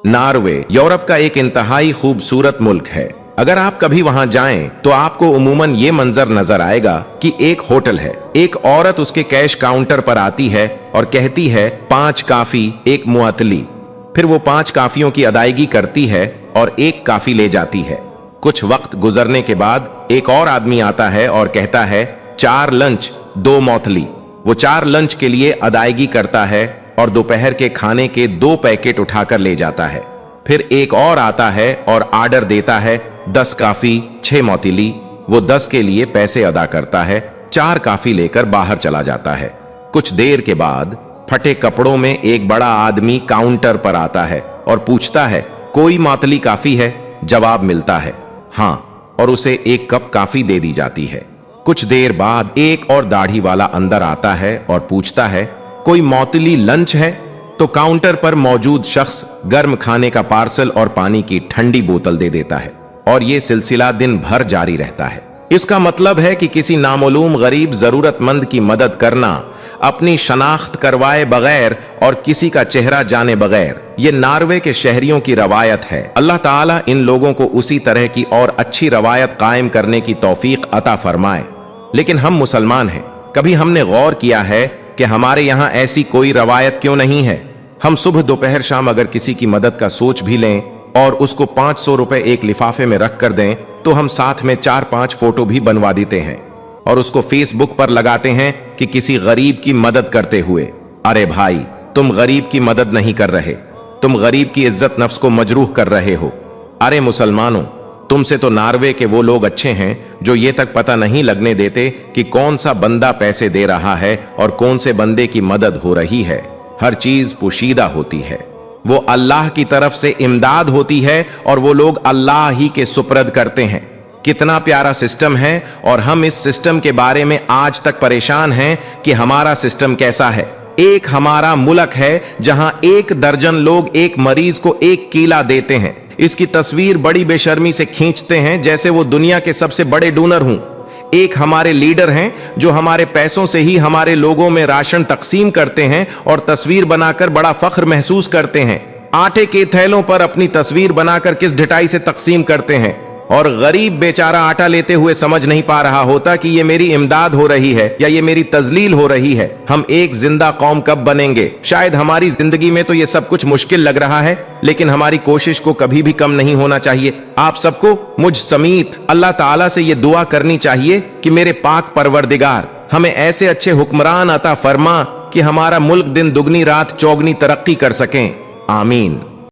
Norway Europe का एक इंतहाई खूबसूरत मुल्क है। अगर आप कभी वहां जाएं तो आपको उमूमन ये मंजर नजर आएगा कि एक होटल है, एक औरत उसके कैश काउंटर पर आती है और कहती है 5 कॉफी 1 मुअत्तली। फिर वो 5 कॉफियों की अदायगी करती है और 1 कॉफी ले जाती है। कुछ वक्त गुजरने के बाद एक और आदमी आता है और कहता है 4 लंच 2 मुअत्तली। वो 4 लंच के लिए अदायगी करता है और दोपहर के खाने के 2 पैकेट उठाकर ले जाता है। फिर एक और आता है और आर्डर देता है 10 कॉफी 6 मुअत्तली। वो 10 के लिए पैसे अदा करता है, 4 कॉफी लेकर बाहर चला जाता है। कुछ देर के बाद फटे कपड़ों में एक बड़ा आदमी काउंटर पर आता है और पूछता है कोई मुअत्तली कॉफी है? जवाब मिलता है हाँ, और उसे 1 कप कॉफी दे दी जाती है। कुछ देर बाद एक और दाढ़ी वाला अंदर आता है और पूछता है कोई मुअत्तली लंच है? तो काउंटर पर मौजूद शख्स गर्म खाने का पार्सल और पानी की ठंडी बोतल दे देता है और ये सिलसिला दिन भर जारी रहता है। इसका मतलब है कि किसी नामालूम गरीब जरूरतमंद की मदद करना, अपनी शनाख्त करवाए बगैर और किसी का चेहरा जाने बगैर, ये नॉर्वे के शहरियों की रवायत है। अल्लाह ताला इन लोगों को उसी तरह की और अच्छी रवायत कायम करने की तौफीक अता फरमाए। लेकिन हम मुसलमान हैं, कभी हमने गौर किया है कि हमारे यहाँ ऐसी कोई रवायत क्यों नहीं है? हम सुबह दोपहर शाम अगर किसी की मदद का सोच भी लें और उसको 500 रुपए एक लिफाफे में रख कर दें तो हम साथ में 4-5 फोटो भी बनवा देते हैं और उसको फेसबुक पर लगाते हैं कि किसी गरीब की मदद करते हुए। अरे भाई, तुम गरीब की मदद नहीं कर रहे, तुम गरीब की इज्जत नफ्स को मजरूह कर रहे हो। अरे मुसलमानों, तुमसे तो नॉर्वे के वो लोग अच्छे हैं जो ये तक पता नहीं लगने देते कि कौन सा बंदा पैसे दे रहा है और कौन से बंदे की मदद हो रही है। हर चीज पोशीदा होती है, वो अल्लाह की तरफ से इमदाद होती है और वो लोग अल्लाह ही के सुपुर्द करते हैं। कितना प्यारा सिस्टम है और हम इस सिस्टम के बारे में आज तक परेशान हैं कि हमारा सिस्टम कैसा है। एक हमारा मुल्क है जहां 1 दर्जन लोग एक मरीज को 1 कीला देते हैं, इसकी तस्वीर बड़ी बेशर्मी से खींचते हैं जैसे वो दुनिया के सबसे बड़े डोनर हों। एक हमारे लीडर हैं जो हमारे पैसों से ही हमारे लोगों में राशन तकसीम करते हैं और तस्वीर बनाकर बड़ा फख्र महसूस करते हैं। आटे के थैलों पर अपनी तस्वीर बनाकर किस ढिठाई से तकसीम करते हैं और गरीब बेचारा आटा लेते हुए समझ नहीं पा रहा होता कि ये मेरी इमदाद हो रही है या ये मेरी तजलील हो रही है। हम एक जिंदा कौम कब बनेंगे? शायद हमारी जिंदगी में तो ये सब कुछ मुश्किल लग रहा है, लेकिन हमारी कोशिश को कभी भी कम नहीं होना चाहिए। आप सबको मुझ समीत अल्लाह ताला से ये दुआ करनी चाहिए कि मेरे पाक परवरदिगार हमें ऐसे अच्छे हुक्मरान अता फरमा कि हमारा मुल्क दिन दुगनी रात चौगनी तरक्की कर सकें। आमीन।